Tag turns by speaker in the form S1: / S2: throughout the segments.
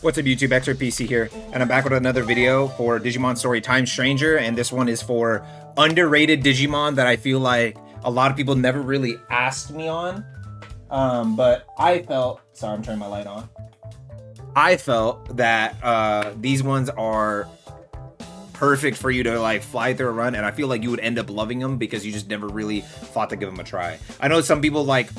S1: What's up YouTube, Xraypc here, and I'm back with another video for Digimon Story Time Stranger, and this one is for underrated Digimon that I feel like a lot of people never really asked me on, but I felt, sorry I'm turning my light on, I felt that these ones are perfect for you to like fly through a run, and I feel like you would end up loving them because you just never really thought to give them a try. I know some people like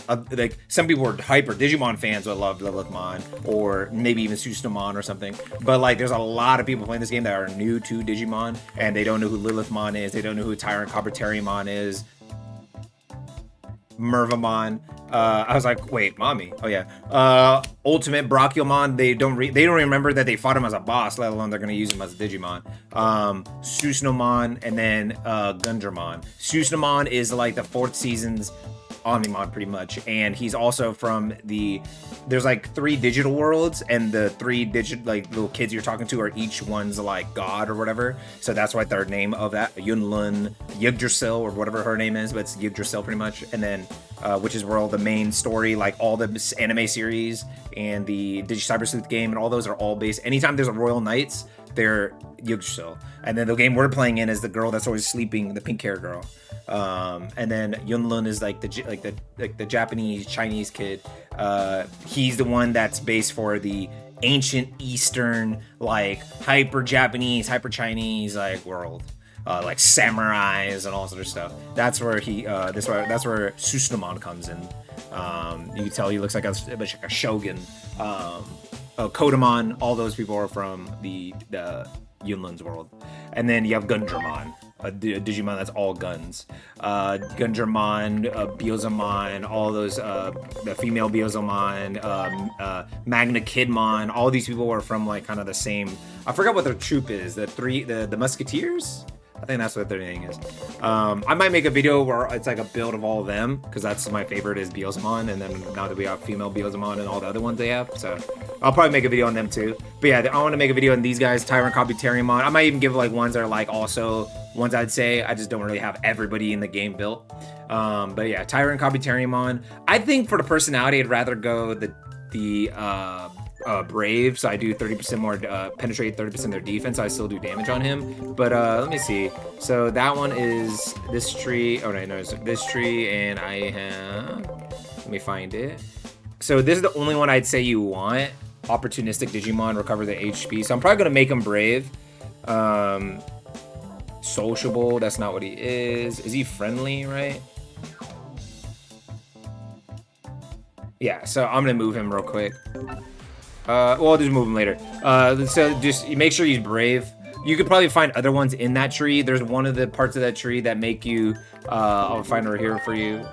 S1: some people are hyper Digimon fans that love Lilithmon or maybe even Sustamon or something, but like there's a lot of people playing this game that are new to Digimon and they don't know who Lilithmon is, they don't know who Tyrant Carpetariamon is, Mervamon. I was like, wait, mommy. Oh yeah. Ultimate Brachiomon. They don't remember that they fought him as a boss, let alone they're gonna use him as a Digimon. Susnomon, and then Gundramon. Susnomon is like the 4th season's Omnimon pretty much, and he's also from there's like 3 digital worlds, and the 3 like little kids you're talking to are each one's like god or whatever, so that's why their name of that Yunlun Yggdrasil or whatever her name is, but it's Yggdrasil pretty much. And then which is where all the main story, like all the anime series and the Cyber Sleuth game and all those are all based. Anytime there's a Royal Knights, they're Yggdrasil. And then the game we're playing in is the girl that's always sleeping, the pink hair girl. And then Yunlun is like the Japanese Chinese kid. He's the one that's based for the ancient Eastern, like hyper Japanese, hyper Chinese like world. Like samurais and all sort of stuff. That's where he that's where Susnomon comes in. You can tell he looks like a shogun. Kodamon, all those people are from the Yunlun's world. And then you have Gundramon, a Digimon that's all guns. Gundramon, Biozomon, all those, the female Biozomon, Magna Kidmon, all these people are from like kind of the same, I forgot what their troop is, the Musketeers? I think that's what their name is. I might make a video where it's like a build of all of them, because that's my favorite is Biozomon, and then now that we have female Biozomon and all the other ones they have, so I'll probably make a video on them too. But yeah, I want to make a video on these guys, Tyrant Carpetariamon. I might even give like ones that are like also ones I'd say. I just don't really have everybody in the game built. But yeah, Tyrant Carpetariamon. I think for the personality, I'd rather go the Brave, so I do 30% more penetrate, 30% their defense, so I still do damage on him. But let me see. So that one is this tree. Oh no, it's this tree, and I have, let me find it. So this is the only one I'd say you want. Opportunistic Digimon, recover the HP. So I'm probably gonna make him Brave. Sociable, that's not what he is. Is he friendly, right? Yeah, so I'm gonna move him real quick. Well, I'll just move him later. So just make sure he's Brave. You could probably find other ones in that tree. There's one of the parts of that tree that make you, I'll find her here for you.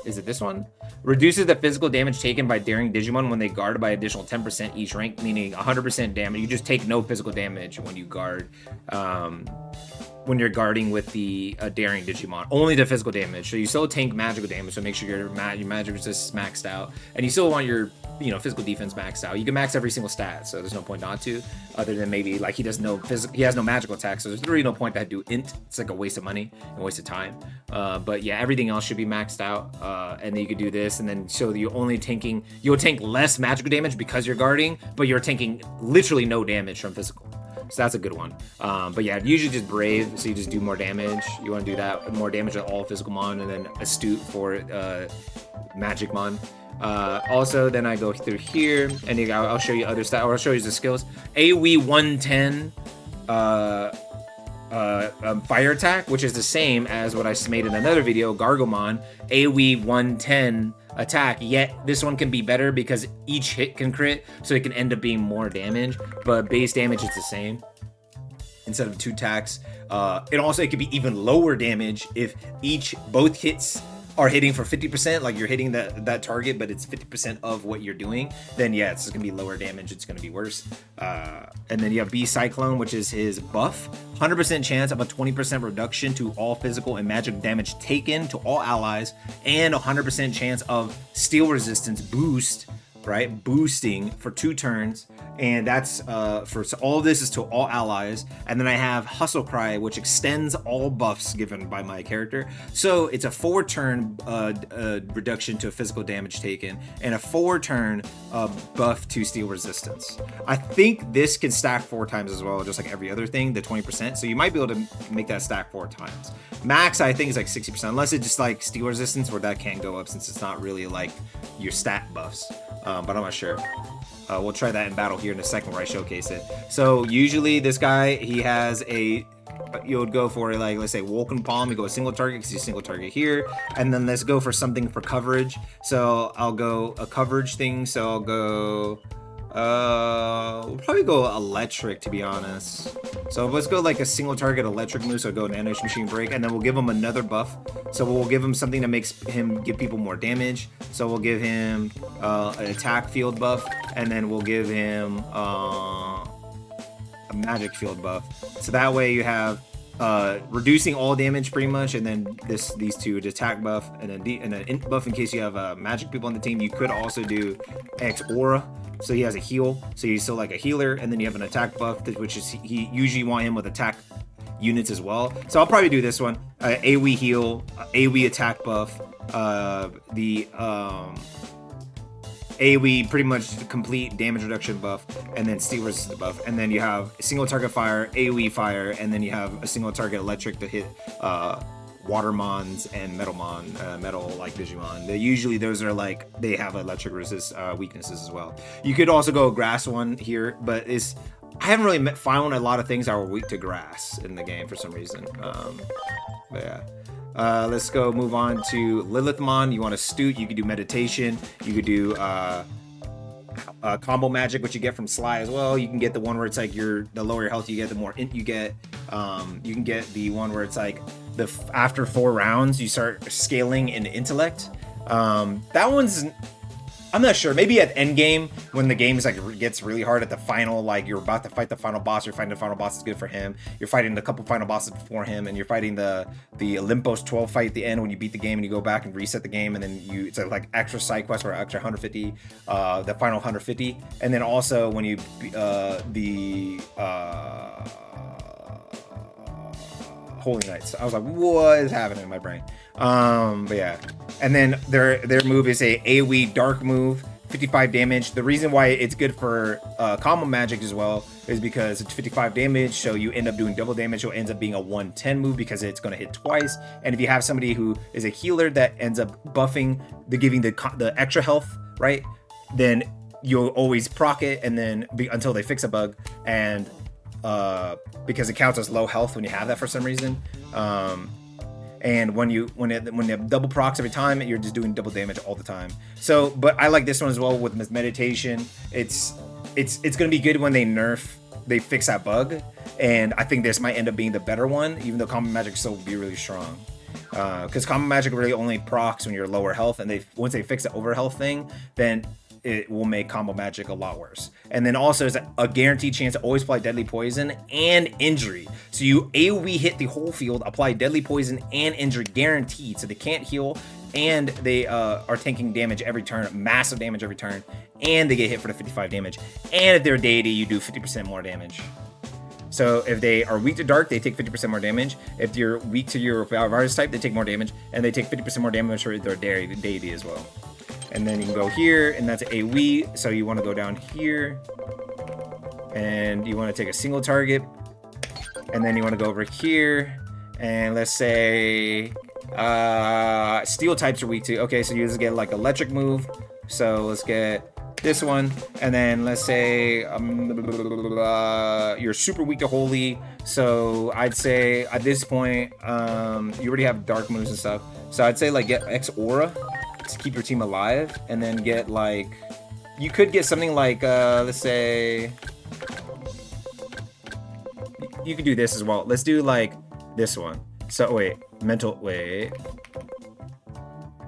S1: Is it this one? Reduces the physical damage taken by daring Digimon when they guard by additional 10% each rank, meaning 100% damage. You just take no physical damage when you guard. When you're guarding with the daring Digimon, only the physical damage. So you still tank magical damage, so make sure your magic resist is maxed out, and you still want your physical defense maxed out. You can max every single stat, so there's no point not to, other than maybe like he has no magical attack, so there's really no point to do int. It's like a waste of money and waste of time. But yeah, everything else should be maxed out, and then you could do this, and then so you'll tank less magical damage because you're guarding, but you're tanking literally no damage from physical. So that's a good one. But yeah, usually just Brave, so you just do more damage. You want to do that, more damage on all physical mon, and then Astute for Magic mon. Also, then I go through here, and I'll show you other stats, or I'll show you the skills. AoE 110 fire attack, which is the same as what I made in another video, Gargomon. AoE 110 attack, yet this one can be better because each hit can crit, so it can end up being more damage, but base damage is the same instead of 2 attacks. It could be even lower damage if both hits are hitting for 50%, like you're hitting that target, but it's 50% of what you're doing, then yeah, it's gonna be lower damage, it's gonna be worse. And then you have B Cyclone, which is his buff. 100% chance of a 20% reduction to all physical and magic damage taken to all allies, and 100% chance of steel resistance boost right? Boosting for 2 turns, and that's so all of this is to all allies. And then I have Hustle Cry, which extends all buffs given by my character. So it's a 4-turn reduction to physical damage taken, and a 4-turn buff to steel resistance. I think this can stack 4 times as well, just like every other thing, the 20%. So you might be able to make that stack 4 times. Max, I think, is like 60%, unless it's just like steel resistance, where that can't go up since it's not really like your stat buffs. But I'm not sure. We'll try that in battle here in a second where I showcase it. So usually this guy, he has a, you would go for like, let's say Vulcan Palm, you go a single target because he's single target here. And then let's go for something for coverage. So I'll go a coverage thing. So I'll go, we'll probably go electric, to be honest. So let's go like a single target electric move. So go Nano Machine Break, and then we'll give him another buff. So we'll give him something that makes him give people more damage. So we'll give him an attack field buff, and then we'll give him a magic field buff. So that way you have reducing all damage pretty much, and then these two, attack buff, and then an int buff in case you have magic people on the team. You could also do X Aura, so he has a heal, so he's still like a healer, and then you have an attack buff, which is he usually want him with attack units as well. So I'll probably do this one, AoE heal, AoE attack buff, the AoE pretty much complete damage reduction buff, and then steel resistance buff, and then you have single target fire, AoE fire, and then you have a single target electric to hit Watermons and metal like Digimon. Those are like, they have electric resist weaknesses as well. You could also go grass one here, but I haven't really found a lot of things that were weak to grass in the game for some reason. But yeah. Let's go move on to Lilithmon. You want to Stoot, you could do Meditation, you could do Combo Magic, which you get from Sly as well. You can get the one where it's like the lower your health you get, the more int you get. You can get the one where it's like after 4 rounds you start scaling in intellect. That one's, I'm not sure. Maybe at end game, when the game is like gets really hard at the final, like you're about to fight the final boss, you're fighting the final boss is good for him. You're fighting a couple final bosses before him, and you're fighting the Olympus 12 fight at the end when you beat the game, and you go back and reset the game, and then it's like extra side quest or extra 150, the final 150, and then also when you Holy Knights. I was like, what is happening in my brain? But yeah. And then their move is a AoE dark move, 55 damage. The reason why it's good for combo magic as well is because it's 55 damage, so you end up doing double damage, so it ends up being a 110 move because it's going to hit twice. And if you have somebody who is a healer that ends up buffing, giving the extra health, right, then you'll always proc it, and then until they fix a bug, and because it counts as low health when you have that for some reason. And when you have double procs every time, you're just doing double damage all the time. So, but I like this one as well with Meditation. It's gonna be good when they fix that bug, and I think this might end up being the better one, even though Combo Magic still will be really strong. Because Combo Magic really only procs when you're lower health, and once they fix the over health thing, then it will make Combo Magic a lot worse. And then also there's a guaranteed chance to always apply Deadly Poison and Injury. So you AoE hit the whole field, apply Deadly Poison and Injury guaranteed. So they can't heal, and they are taking damage every turn, massive damage every turn, and they get hit for the 55 damage. And if they're a deity, you do 50% more damage. So if they are weak to dark, they take 50% more damage. If you're weak to your virus type, they take more damage, and they take 50% more damage for their deity as well. And then you can go here, and that's AoE. So you want to go down here, and you want to take a single target, and then you want to go over here, and let's say steel types are weak to. Okay, so you just get like electric move. So let's get this one, and then let's say you're super weak to holy. So I'd say at this point, you already have dark moves and stuff. So I'd say like get X Aura to keep your team alive, and then get like, you could get something like let's say you could do this as well. Let's do like this one. So wait,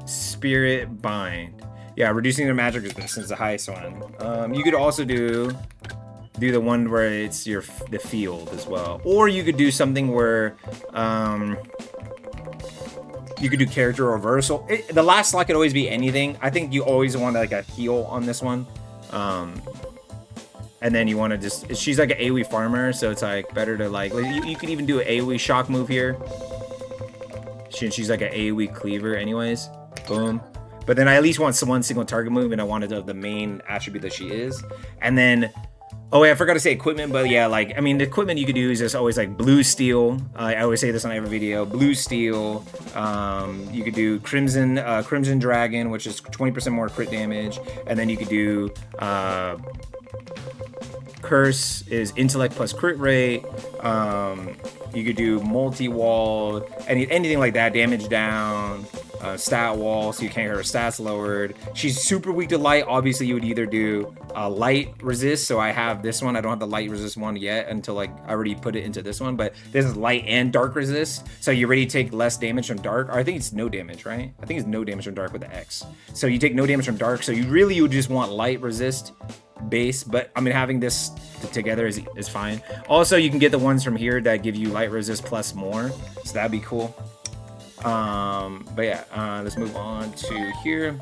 S1: Spirit Bind. Yeah, reducing their magic resistance is the highest one. You could also do the one where it's the field as well, or you could do something where You could do character reversal. The last slot could always be anything. I think you always want like a heal on this one. And then you want to just, she's like an AoE farmer, so it's like better to like, you could even do an AoE shock move here. She's like an AoE cleaver anyways. Boom. But then I at least want one single target move, and I wanted the main attribute that she is. And then, oh yeah, I forgot to say equipment, but yeah, like, I mean, the equipment you could do is just always like blue steel. I always say this on every video, blue steel. You could do crimson dragon, which is 20% more crit damage. And then you could do, curse is intellect plus crit rate. You could do multi-wall, anything like that, damage down, stat wall, so you can't get her stats lowered. She's super weak to light. Obviously, you would either do light resist, so I have this one. I don't have the light resist one yet until like I already put it into this one, but this is light and dark resist, so you already take less damage from dark. Or I think it's no damage, right? I think it's no damage from dark with the X. So you take no damage from dark, so you would just want light resist base, but I mean, having this together is fine. Also, you can get the ones from here that give you light resist plus more, so that'd be cool. But yeah, let's move on to here.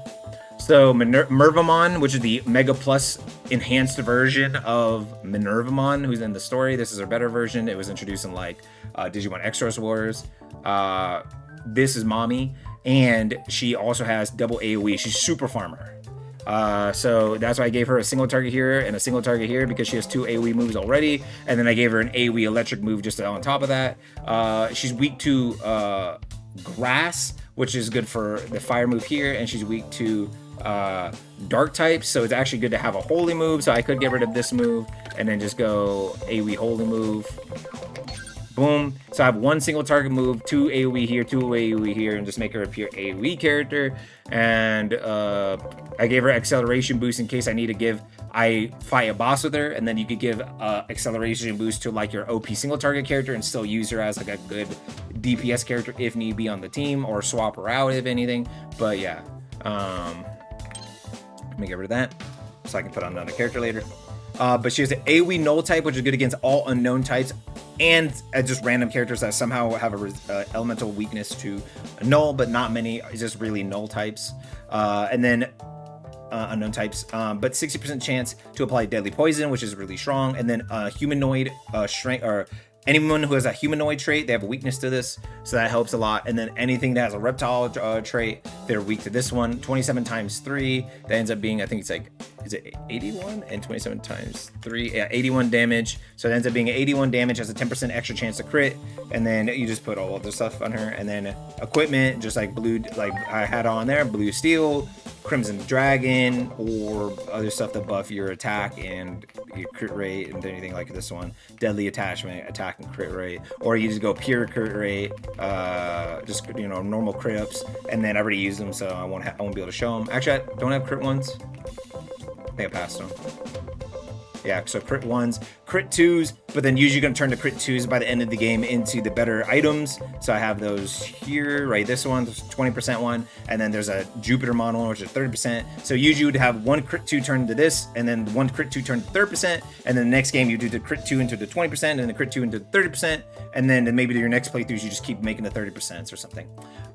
S1: So Minervamon, which is the Mega Plus enhanced version of Minervamon, who's in the story. This is a better version. It was introduced in like Digimon Extras Wars. This is Mommy, and she also has double AoE. She's super farmer. So that's why I gave her a single target here and a single target here, because she has 2 AoE moves already, and then I gave her an AoE electric move just on top of that. She's weak to grass, which is good for the fire move here, and she's weak to dark types, so it's actually good to have a holy move. So I could get rid of this move and then just go AoE holy move. Boom. So I have 1 single target move, 2 AoE here, 2 AoE here, and just make her a pure AoE character. And I gave her acceleration boost in case I fight a boss with her, and then you could give acceleration boost to like your OP single target character and still use her as like a good DPS character if need be on the team, or swap her out if anything. But yeah, let me get rid of that so I can put on another character later. But she has an AoE null type, which is good against all unknown types and just random characters that somehow have a elemental weakness to null, but not many. It's just really null types. And then unknown types, but 60% chance to apply deadly poison, which is really strong. And then humanoid strength, or anyone who has a humanoid trait, they have a weakness to this, so that helps a lot. And then anything that has a reptile trait, they're weak to this one. 27 times 3, that ends up being, I think it's like, is it 81? And 27 times 3, yeah, 81 damage. So it ends up being 81 damage, has a 10% extra chance to crit. And then you just put all of the stuff on her. And then equipment, just like blue, like I had on there, blue steel, crimson dragon, or other stuff that buff your attack and your crit rate, and anything like this one, deadly attachment, attack and crit rate. Or you just go pure crit rate, just, you know, normal crit ups. And then I already used them, so I won't be able to show them. Actually, I don't have crit ones. I think I passed them. Yeah, so crit 1s, crit 2s, but then usually going to turn the crit 2s by the end of the game into the better items. So I have those here, right? This one, there's a 20% one, and then there's a Jupiter model, which is 30%. So usually you would have 1 crit 2 turn to this, and then 1 crit 2 turn to 30%, and then the next game you do the crit 2 into the 20%, and the crit 2 into the 30%, and then maybe your next playthroughs you just keep making the 30% or something.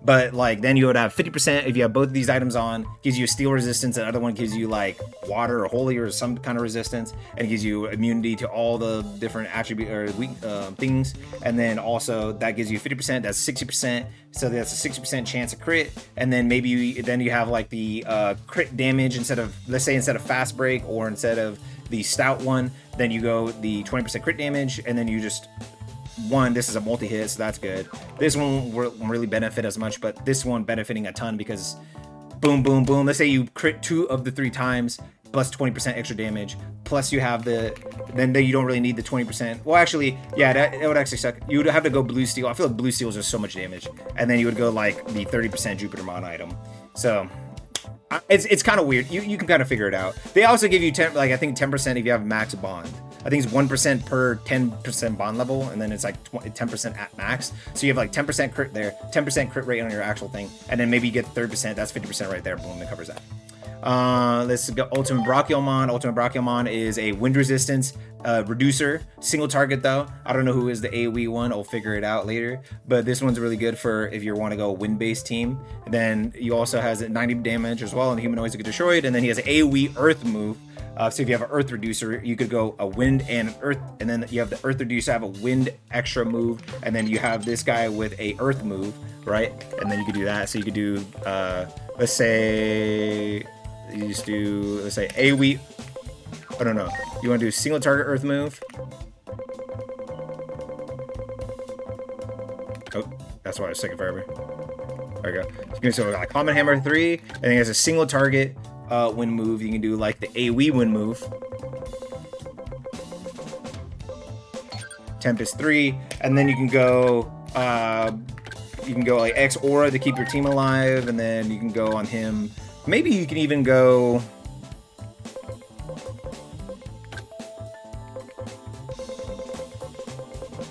S1: But like then you would have 50% if you have both of these items on, gives you a steel resistance, and the other one gives you like water or holy or some kind of resistance, and it gives you immunity to all the different attribute or weak things. And then also that gives you 50%, that's 60%, so that's a 60% chance of crit. And then maybe you have like the crit damage instead of, let's say instead of fast break or instead of the stout one, then you go the 20% crit damage, and then you just this is a multi-hit, so that's good. This one won't really benefit as much, but this one benefiting a ton because boom, boom, boom. Let's say you crit 2 of the 3 times, plus 20% extra damage, plus you have then you don't really need the 20%. Well, actually, yeah, that would actually suck. You would have to go blue steel. I feel like blue steel is just so much damage. And then you would go like the 30% Jupiter mod item. So it's kind of weird. You can kind of figure it out. They also give you 10% if you have max bond. I think it's 1% per 10% bond level, and then it's like 10% at max. So you have like 10% crit there, 10% crit rate on your actual thing, and then maybe you get 30%. That's 50% right there. Boom, that covers that. Let's go Ultimate Brachiomon. Ultimate Brachiomon is a wind resistance reducer, single target though. I don't know who is the AoE one. I'll figure it out later. But this one's really good for if you want to go wind-based team. Then you also has 90 damage as well, and humanoids that get destroyed. And then he has an AoE Earth move. So if you have an Earth reducer, you could go a wind and an Earth, and then you have the Earth reducer have a wind extra move, and then you have this guy with a Earth move, right? And then you could do that. So you could do, let's say, you just do, let's say AoE. I don't know. You want to do single target Earth move? Oh, that's why I was taking forever. There we go. So like Common Hammer 3, and then he has a single target wind move. You can do like the AoE wind move. Tempest 3, and then you can go like X Aura to keep your team alive, and then you can go on him. Maybe you can even go.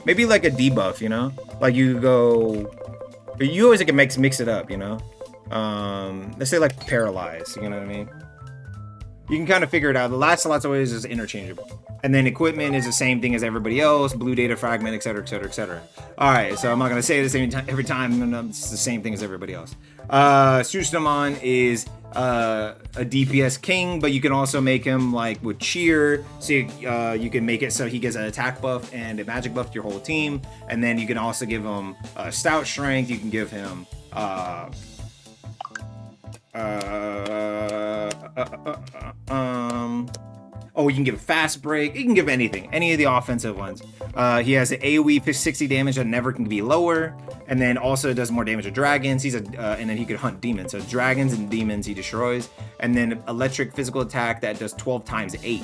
S1: Maybe like a debuff, you know? Like you go. But you always can mix it up, you know? Let's say like Paralyze, you know what I mean? You can kind of figure it out. The last lot's always is interchangeable. And then equipment is the same thing as everybody else, blue data fragment, etc, etc, etc. All right, so I'm not gonna say the same time every time. It's the same thing as everybody else. Sushnomon is a DPS king, but you can also make him like with cheer. So you can make it so he gets an attack buff and a magic buff to your whole team. And then you can also give him stout strength. You can give him oh, you can give fast break. You can give anything, any of the offensive ones. He has an AoE 60 damage that never can be lower, and then also does more damage to dragons. He's and then he could hunt demons. So dragons and demons he destroys, and then electric physical attack that does 12 times 8.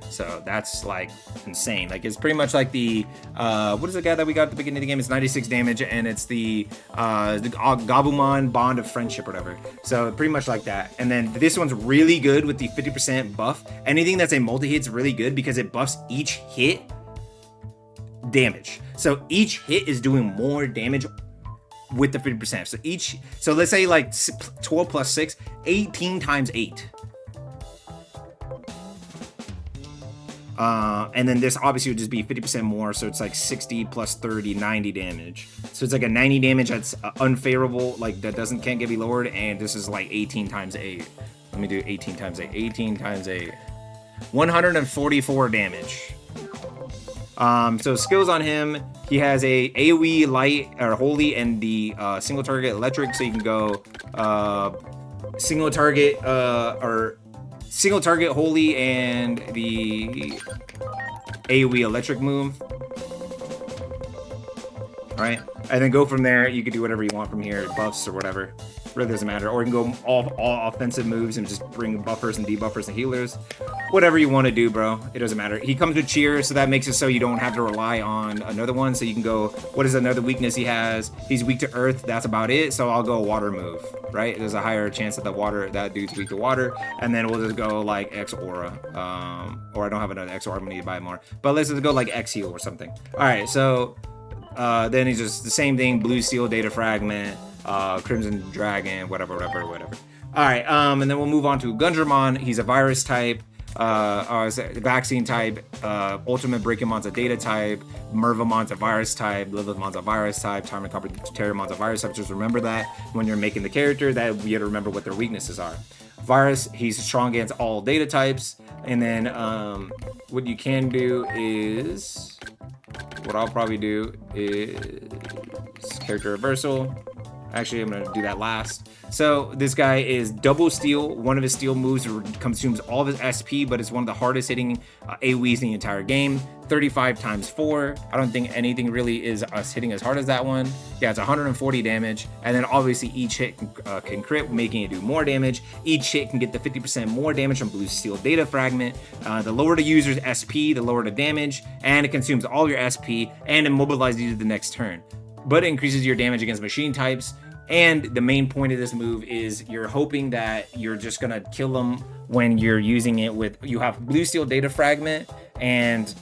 S1: So that's like insane. Like it's pretty much like the what is the guy that we got at the beginning of the game? It's 96 damage, and it's the Gabumon Bond of Friendship or whatever. So pretty much like that. And then this one's really good with the 50% buff. Anything that's a multi-hit's really good because it buffs each hit damage. So each hit is doing more damage with the 50%. So let's say like 12 plus 6, 18 times 8. And then this obviously would just be 50% more, so it's like 60 plus 30, 90 damage. So it's like a 90 damage that's unfavorable, like that can't get be lowered, and this is like 18 times 8. Let me do 18 times 8. 18 times 8. 144 damage. So skills on him, he has a AoE light or holy and the single target electric, so you can go single target or single target holy and the AoE electric move. All right, and then go from there. You can do whatever you want from here, buffs or whatever. Really doesn't matter. Or you can go all offensive moves and just bring buffers and debuffers and healers. Whatever you want to do, bro. It doesn't matter. He comes with cheer, so that makes it so you don't have to rely on another one. So you can go, what is another weakness he has? He's weak to earth. That's about it. So I'll go water move, right? There's a higher chance that that dude's weak to water. And then we'll just go like X Aura. Or I don't have another X Aura. I'm going to need to buy more. But let's just go like X Heal or something. All right, so then he's just the same thing. Blue Steel, Data Fragment. Crimson Dragon, whatever. All right, and then we'll move on to Gundramon. He's a virus type, vaccine type. Ultimate Brachimon's a data type. Mervamon's a virus type. Lilithmon's a virus type. Terramon's a virus type. Just remember that when you're making the character, that you have to remember what their weaknesses are. Virus, he's strong against all data types. And then what you can do is, what I'll probably do is character reversal. Actually, I'm going to do that last. So this guy is double steel. One of his steel moves consumes all of his SP, but it's one of the hardest hitting AoEs in the entire game. 35 times 4. I don't think anything really is us hitting as hard as that one. Yeah, it's 140 damage. And then obviously each hit can crit, making it do more damage. Each hit can get the 50% more damage from Blue Steel Data Fragment. The lower the user's SP, the lower the damage. And it consumes all your SP and immobilizes you to the next turn. But it increases your damage against machine types. And the main point of this move is you're hoping that you're just gonna kill them when you're using it with, you have Blue Steel Data Fragment and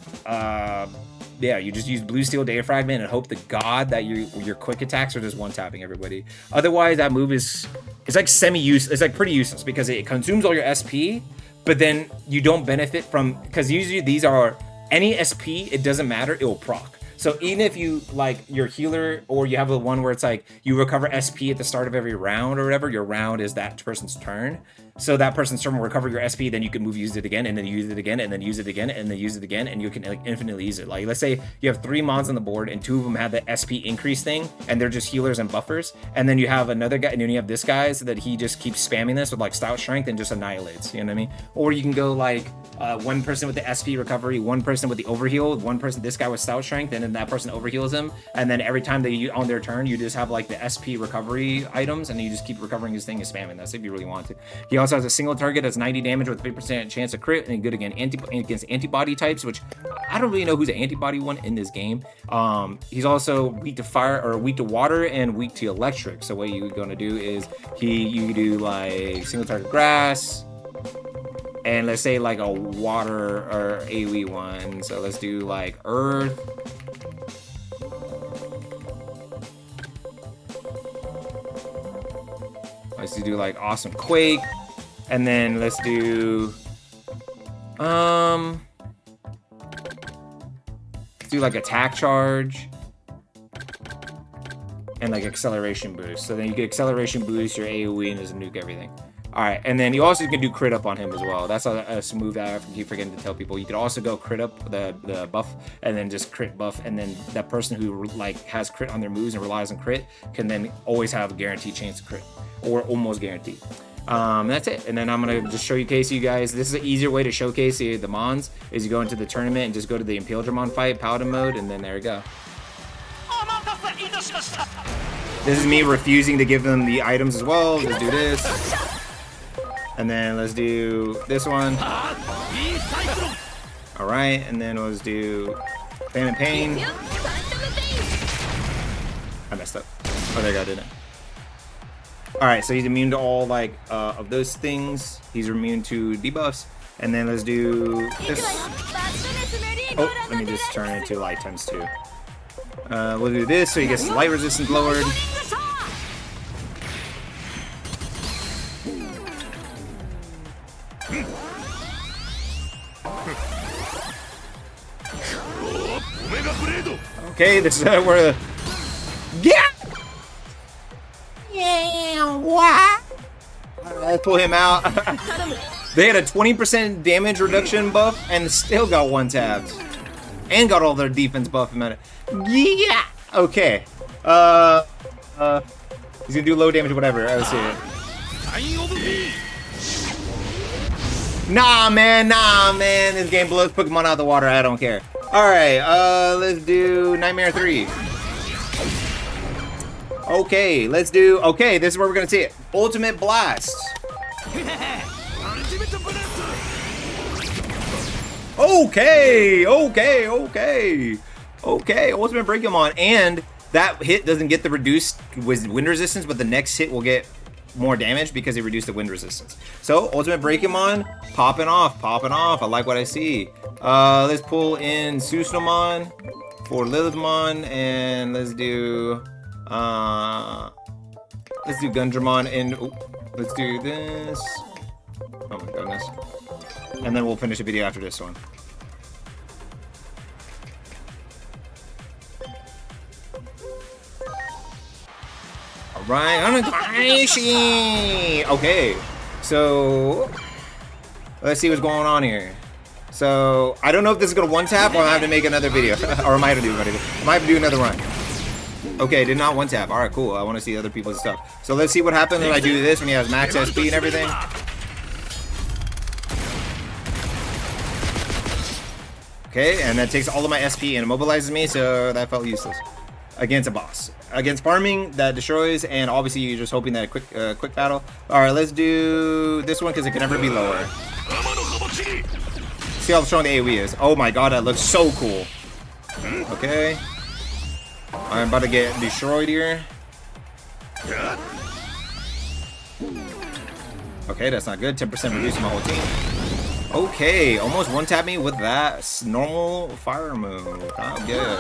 S1: yeah, you just use blue steel data fragment and hope to God that your quick attacks are just one tapping everybody. Otherwise, that move it's like semi-use. It's like pretty useless because it consumes all your SP, but then you don't benefit from, because usually these are any SP. It doesn't matter. It will proc. So even if you like your healer, or you have the one where it's like you recover SP at the start of every round or whatever, your round is that person's turn. So that person's turn will recover your SP, then you can use it again, and then use it again, and then use it again, and then use it again, and you can like infinitely use it. Like let's say you have 3 mons on the board, and 2 of them have the SP increase thing, and they're just healers and buffers. And then you have another guy, and then you have this guy, so that he just keeps spamming this with like stout strength and just annihilates. You know what I mean? Or you can go like one person with the SP recovery, one person with the overheal, one person, this guy with stout strength, and then that person overheals him. And then every time they on their turn, you just have like the SP recovery items, and you just keep recovering his thing and spamming this if you really want to. He also has a single target that's 90 damage with 50% chance of crit, and good against antibody types, which I don't really know who's an antibody one in this game. He's also weak to fire, or weak to water, and weak to electric. So what you're gonna do is you do like single target grass, and let's say like a water or AoE one. So let's do like earth. Let's do like awesome quake. And then let's do let's do like attack charge and like acceleration boost. So then you get acceleration boost, your AoE, and just nuke everything. All right, and then you also can do crit up on him as well. That's a move that I keep forgetting to tell people. You could also go crit up the buff, and then just crit buff, and then that person who like has crit on their moves and relies on crit can then always have a guaranteed chance to crit, or almost guaranteed. That's it. And then I'm gonna just showcase you guys. This is an easier way to showcase the mons, is you go into the tournament and just go to the Impale Digimon fight, Paladin mode, and then there we go. This is me refusing to give them the items as well. Let's do this. And then let's do this one. All right, and then let's do Pain and Pain. I messed up. Oh, there you go, didn't it? All right, so he's immune to all like of those things. He's immune to debuffs. And then let's do this. Oh, let me just turn it to light times 2. We'll do this so he gets his light resistance lowered. Okay, this is where what? Let's pull him out. They had a 20% damage reduction buff and still got one tapped. And got all their defense buff. Yeah. Okay. He's gonna do low damage, whatever. Let's see it. Nah, man. This game blows Pokemon out of the water. I don't care. All right. Let's do Nightmare 3. Okay, let's do. Okay, this is where we're gonna see it. Ultimate Blast. Okay. Ultimate Breakmon, and that hit doesn't get the reduced wind resistance, but the next hit will get more damage because it reduced the wind resistance. So Ultimate Breakmon popping off. I like what I see. Let's pull in Susnomon for Lilithmon, and let's do Gundramon, and let's do this. Oh my goodness. And then we'll finish the video after this one. Alright, okay, so let's see what's going on here. So I don't know if this is gonna one tap or I have to make another video. Or I might have to do another run. Okay, did not one tap. Alright, cool. I want to see other people's stuff. So let's see what happens when I do this when he has max SP and everything. Okay, and that takes all of my SP and immobilizes me, so that felt useless. Against a boss. Against farming, that destroys, and obviously you're just hoping that a quick battle. Alright, let's do this one because it can never be lower. See how strong the AoE is. Oh my god, that looks so cool. Okay. I'm about to get destroyed here. Okay, that's not good. 10% reducing my whole team. Okay, almost one tap me with that normal fire move. Oh, good.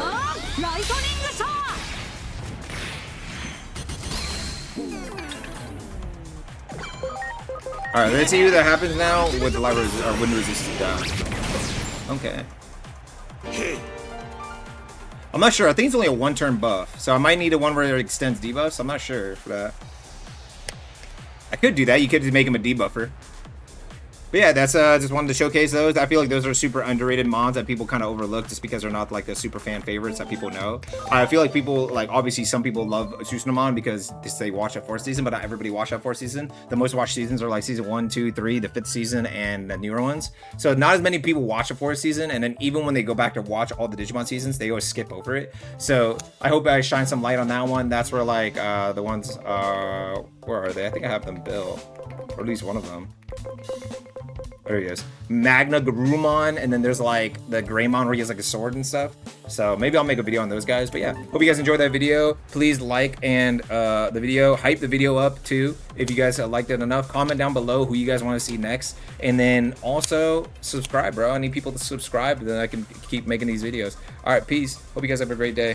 S1: Alright, let's see what that happens now with the light or wind resistance down. Okay. I'm not sure. I think it's only a one-turn buff, so I might need a one where it extends debuffs. I'm not sure for that. I could do that. You could just make him a debuffer. But yeah, that's just wanted to showcase those. I feel like those are super underrated mons that people kind of overlook just because they're not like the super fan favorites that people know. I feel like people, like, obviously some people love Susanamon because they watch that 4th season, but not everybody watched that 4th season. The most watched seasons are like season 1, 2, 3, the 5th season, and the newer ones. So not as many people watch the 4th season, and then even when they go back to watch all the Digimon seasons, they always skip over it. So I hope I shine some light on that one. That's where like the ones where are they? I think I have them built, or at least one of them. There he is. Magna Garurumon, and then there's like the Greymon where he has like a sword and stuff. So maybe I'll make a video on those guys. But yeah, hope you guys enjoyed that video. Please like and the video, hype the video up too if you guys liked it enough. Comment down below who you guys want to see next, and then also subscribe, bro. I need people to subscribe, then I can keep making these videos. All right, peace. Hope you guys have a great day.